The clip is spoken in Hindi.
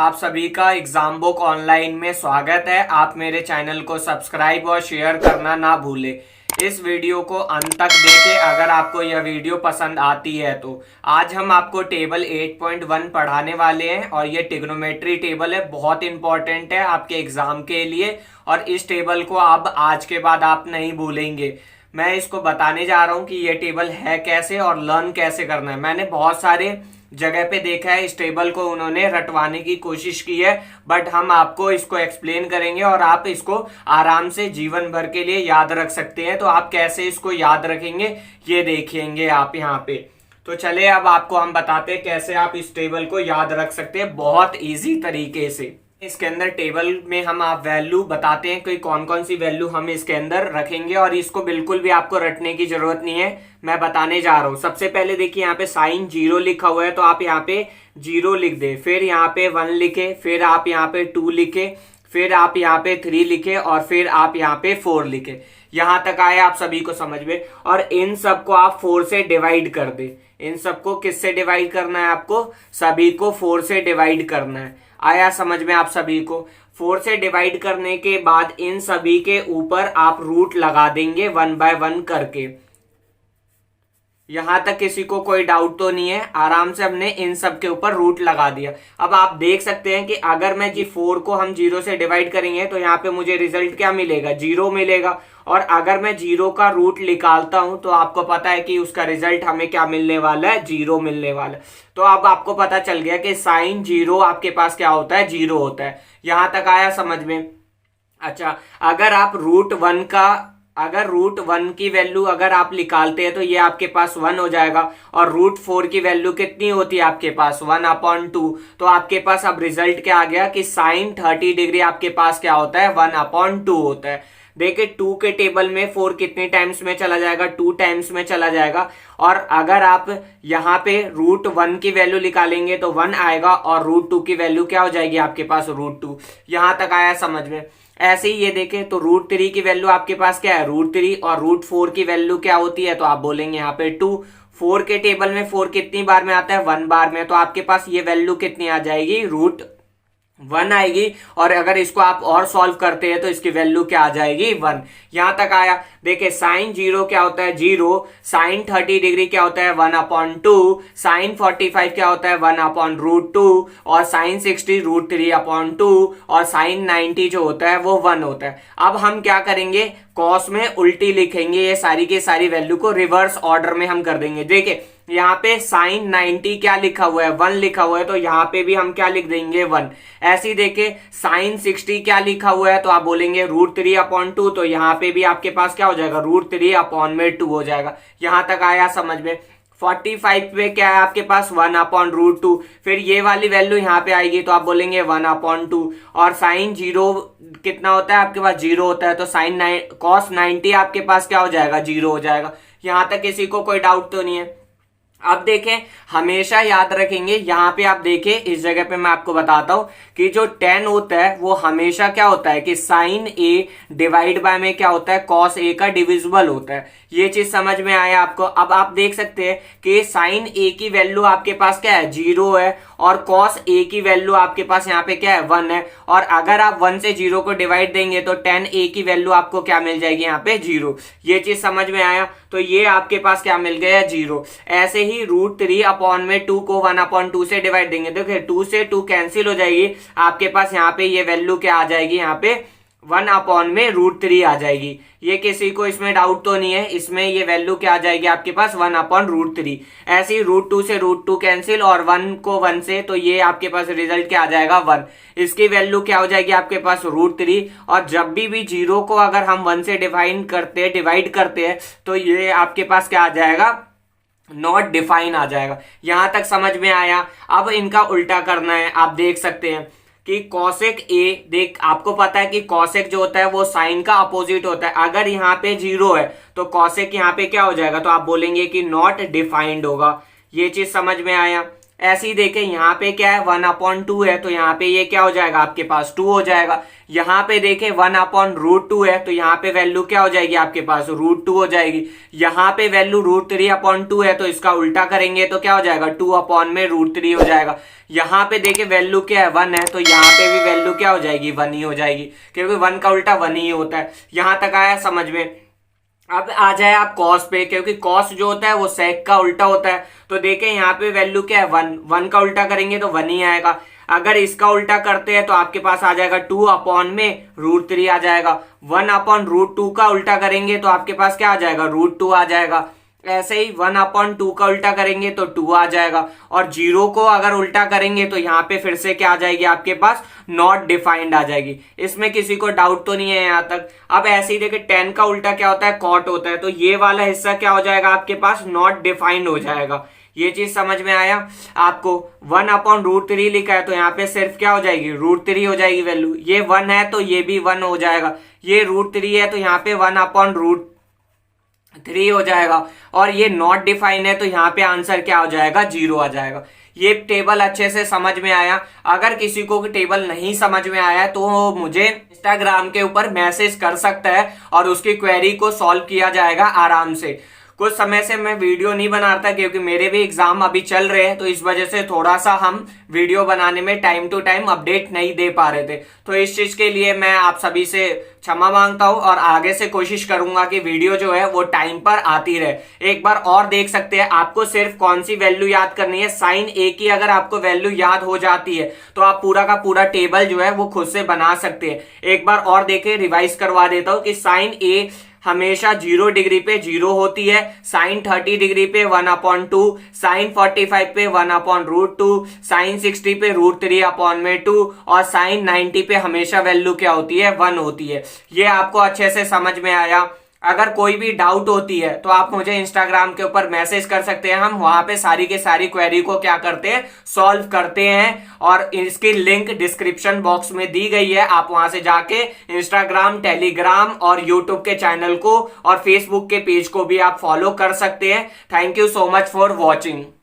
आप सभी का एग्जाम बुक ऑनलाइन में स्वागत है। आप मेरे चैनल को सब्सक्राइब और शेयर करना ना भूलें। इस वीडियो को अंत तक देखें अगर आपको यह वीडियो पसंद आती है तो। आज हम आपको टेबल 8.1 पढ़ाने वाले हैं और ये ट्रिग्नोमेट्री टेबल है, बहुत इंपॉर्टेंट है आपके एग्जाम के लिए। और इस टेबल को अब आज के बाद आप नहीं भूलेंगे। मैं इसको बताने जा रहा हूं कि ये टेबल है कैसे और लर्न कैसे करना है। मैंने बहुत सारे जगह पे देखा है इस टेबल को उन्होंने रटवाने की कोशिश की है, बट हम आपको इसको एक्सप्लेन करेंगे और आप इसको आराम से जीवन भर के लिए याद रख सकते हैं। तो आप कैसे इसको याद रखेंगे ये देखेंगे आप यहाँ पे। तो चले अब आपको हम बताते हैं कैसे आप इस टेबल को याद रख सकते हैं बहुत इजी तरीके से। इसके अंदर टेबल में हम आप वैल्यू बताते हैं कि कौन कौन सी वैल्यू हम इसके अंदर रखेंगे और इसको बिल्कुल भी आपको रटने की जरूरत नहीं है, मैं बताने जा रहा हूं। सबसे पहले देखिए यहाँ पे साइन 0 लिखा हुआ है तो आप यहाँ पे 0 लिख दे, फिर यहाँ पे 1 लिखे, फिर आप यहाँ पे 2 लिखे, फिर आप यहाँ पे 3 लिखे और फिर आप यहाँ पे 4 लिखे। यहां तक आए आप सभी को समझ में। और इन सबको आप 4 से डिवाइड कर दे। इन सबको किससे डिवाइड करना है? आपको सभी को 4 से डिवाइड करना है। आया समझ में आप सभी को? 4 से डिवाइड करने के बाद इन सभी के ऊपर आप रूट लगा देंगे 1 बाय 1 करके। यहां तक किसी को कोई डाउट तो नहीं है? आराम से हमने इन सब के ऊपर रूट लगा दिया। अब आप देख सकते हैं कि अगर मैं 4 को हम 0 से डिवाइड करेंगे तो यहाँ पे मुझे रिजल्ट क्या मिलेगा? 0 मिलेगा। और अगर मैं 0 का रूट निकालता हूं तो आपको पता है कि उसका रिजल्ट हमें क्या मिलने वाला है? 0 मिलने वाला है। तो अब आपको पता चल गया कि साइन 0 आपके पास क्या होता है? 0 होता है। यहां तक आया समझ में? अच्छा, अगर आप रूट 1 की वैल्यू अगर आप निकालते हैं तो ये आपके पास 1 हो जाएगा। और रूट 4 की वैल्यू कितनी होती है आपके पास? 1/2। तो आपके पास अब रिजल्ट क्या आ गया कि साइन 30 डिग्री आपके पास क्या होता है? 1/2 होता है। देखिए 2 के टेबल में 4 कितने टाइम्स में चला जाएगा? 2 टाइम्स में चला जाएगा। और अगर आप यहाँ पे रूट 1 की वैल्यू निकालेंगे तो 1 आएगा और रूट 2 की वैल्यू क्या हो जाएगी आपके पास? रूट 2। यहां तक आया समझ में? ऐसे ही ये देखें तो रूट 3 की वैल्यू आपके पास क्या है? रूट 3। और रूट 4 की वैल्यू क्या होती है? तो आप बोलेंगे यहाँ पे 2। 4 के टेबल में 4 कितनी बार में आता है? 1 बार में। तो आपके पास ये वैल्यू कितनी आ जाएगी? रूट 1 आएगी। और अगर इसको आप और सॉल्व करते हैं तो इसकी वैल्यू क्या आ जाएगी? 1। यहां तक आया। देखिए साइन 0 क्या होता है? 0। साइन 30 डिग्री क्या होता है? 1/2। साइन 45 क्या होता है? 1/√2। और साइन 60 √3/2। और साइन 90 जो होता है वो 1 होता है। अब हम क्या करेंगे? कॉस में उल्टी लिखेंगे। ये सारी की सारी वैल्यू को रिवर्स ऑर्डर में हम कर देंगे। देखिए यहाँ पे साइन 90 क्या लिखा हुआ है? 1 लिखा हुआ है। तो यहाँ पे भी हम क्या लिख देंगे? 1। ऐसे ही देखे साइन 60 क्या लिखा हुआ है? तो आप बोलेंगे √3/2। तो यहाँ पे भी आपके पास क्या हो जाएगा? √3/2 हो जाएगा। यहां तक आया समझ में? 45 पे क्या है आपके पास? 1/√2। फिर ये वाली वैल्यू यहाँ पे आएगी तो आप बोलेंगे 1/2। और साइन 0 कितना होता है आपके पास? 0 होता है। तो साइन कॉस 90 आपके पास क्या हो जाएगा? 0 हो जाएगा। यहां तक किसी को कोई डाउट तो नहीं है? अब देखें, हमेशा याद रखेंगे, यहां पे आप देखें इस जगह पे मैं आपको बताता हूं कि जो 10 होता है वो हमेशा क्या होता है कि साइन ए डिवाइड बाय में क्या होता है? कॉस ए का डिविजिबल होता है। ये चीज समझ में आया आपको? अब आप देख सकते हैं कि साइन ए की वैल्यू आपके पास क्या है? 0 है। और कॉस ए की वैल्यू आपके पास यहाँ पे क्या है? 1 है। और अगर आप 1 से 0 को डिवाइड देंगे तो tan ए की वैल्यू आपको क्या मिल जाएगी? यहाँ पे 0। ये चीज समझ में आया? तो ये आपके पास क्या मिल गया? 0। ऐसे ही √3/2 को 1/2 से डिवाइड देंगे। देखिए 2 से 2 कैंसिल हो जाएगी। आपके पास यहाँ पे ये वैल्यू क्या आ जाएगी? यहाँ पे 1/√3 आ जाएगी। ये किसी को इसमें डाउट तो नहीं है? इसमें ये वैल्यू क्या आ जाएगी आपके पास? 1/√3। ऐसे ही √2 से √2 कैंसिल और 1 को 1 से, तो ये आपके पास रिजल्ट क्या आ जाएगा? 1। इसकी वैल्यू क्या हो जाएगी आपके पास? √3। और जब भी 0 को अगर हम 1 से डिवाइड करते हैं तो ये आपके पास क्या आ जाएगा? नॉट डिफाइन आ जाएगा। यहां तक समझ में आया? अब इनका उल्टा करना है। आप देख सकते हैं कि कॉसेक ए, देख आपको पता है कि कॉसेक जो होता है वो साइन का अपोजिट होता है। अगर यहाँ पे 0 है तो कॉसेक यहाँ पे क्या हो जाएगा? तो आप बोलेंगे कि नॉट डिफाइंड होगा। ये चीज समझ में आया? ऐसे ही देखें यहाँ पे क्या है 1/2 है, तो यहाँ पे ये क्या हो जाएगा आपके पास 2 हो जाएगा। यहाँ पे देखें 1/√2 है, तो यहाँ पे वैल्यू क्या हो जाएगी आपके पास √2 हो जाएगी। यहाँ पे वैल्यू √3/2 है, तो इसका उल्टा करेंगे तो क्या हो जाएगा 2/√3 हो जाएगा। यहाँ पे देखें वैल्यू क्या है 1 है, तो यहाँ पे भी वैल्यू क्या हो जाएगी 1 ही हो जाएगी, क्योंकि 1 का उल्टा 1 ही होता है। यहाँ तक आया समझ में। अब आ जाए आप कॉस पे, क्योंकि कॉस जो होता है वो सेक का उल्टा होता है। तो देखें यहाँ पे वैल्यू क्या है 1 का उल्टा करेंगे तो 1 ही आएगा। अगर इसका उल्टा करते हैं तो आपके पास आ जाएगा 2/√3 आ जाएगा। 1/√2 का उल्टा करेंगे तो आपके पास क्या आ जाएगा √2 आ जाएगा। ऐसे ही 1/2 का उल्टा करेंगे तो 2 आ जाएगा। और 0 को अगर उल्टा करेंगे तो यहाँ पे फिर से क्या आ जाएगी आपके पास नॉट डिफाइंड आ जाएगी। इसमें किसी को डाउट तो नहीं है यहाँ तक। अब ऐसे ही देखिए 10 का उल्टा क्या होता है कॉट होता है, तो ये वाला हिस्सा क्या हो जाएगा आपके पास नॉट डिफाइंड हो जाएगा। ये चीज समझ में आया आपको। 1/√3 लिखा है तो यहाँ पे सिर्फ क्या हो जाएगी √3 हो जाएगी वैल्यू। ये 1 है तो ये भी 1 हो जाएगा। ये √3 है तो यहाँ पे 1/√3 हो जाएगा। और ये नॉट डिफाइन है तो यहाँ पे आंसर क्या हो जाएगा 0 आ जाएगा। ये टेबल अच्छे से समझ में आया। अगर किसी को टेबल नहीं समझ में आया तो मुझे इंस्टाग्राम के ऊपर मैसेज कर सकता है और उसकी क्वेरी को सॉल्व किया जाएगा आराम से। कुछ समय से मैं वीडियो नहीं बना रहा था क्योंकि मेरे भी एग्जाम अभी चल रहे हैं, तो इस वजह से थोड़ा सा हम वीडियो बनाने में टाइम टू टाइम अपडेट नहीं दे पा रहे थे। तो इस चीज के लिए मैं आप सभी से क्षमा मांगता हूं और आगे से कोशिश करूंगा कि वीडियो जो है वो टाइम पर आती रहे। एक बार और देख सकते हैं, आपको सिर्फ कौन सी वैल्यू याद करनी है, साइन ए की अगर आपको वैल्यू याद हो जाती है तो आप पूरा का पूरा टेबल जो है वो खुद से बना सकते हैं। एक बार और देखें, रिवाइज करवा देता हूं कि साइन ए हमेशा 0 डिग्री पे 0 होती है, साइन 30 डिग्री पे 1/2, साइन 45 पे 1/√2, साइन 60 पे √3/2 और साइन 90 पे हमेशा वैल्यू क्या होती है 1 होती है। ये आपको अच्छे से समझ में आया। अगर कोई भी डाउट होती है तो आप मुझे इंस्टाग्राम के ऊपर मैसेज कर सकते हैं, हम वहां पे सारी के सारी क्वेरी को क्या करते हैं सॉल्व करते हैं। और इसकी लिंक डिस्क्रिप्शन बॉक्स में दी गई है, आप वहां से जाके इंस्टाग्राम, टेलीग्राम और यूट्यूब के चैनल को और फेसबुक के पेज को भी आप फॉलो कर सकते हैं। Thank you so much for watching.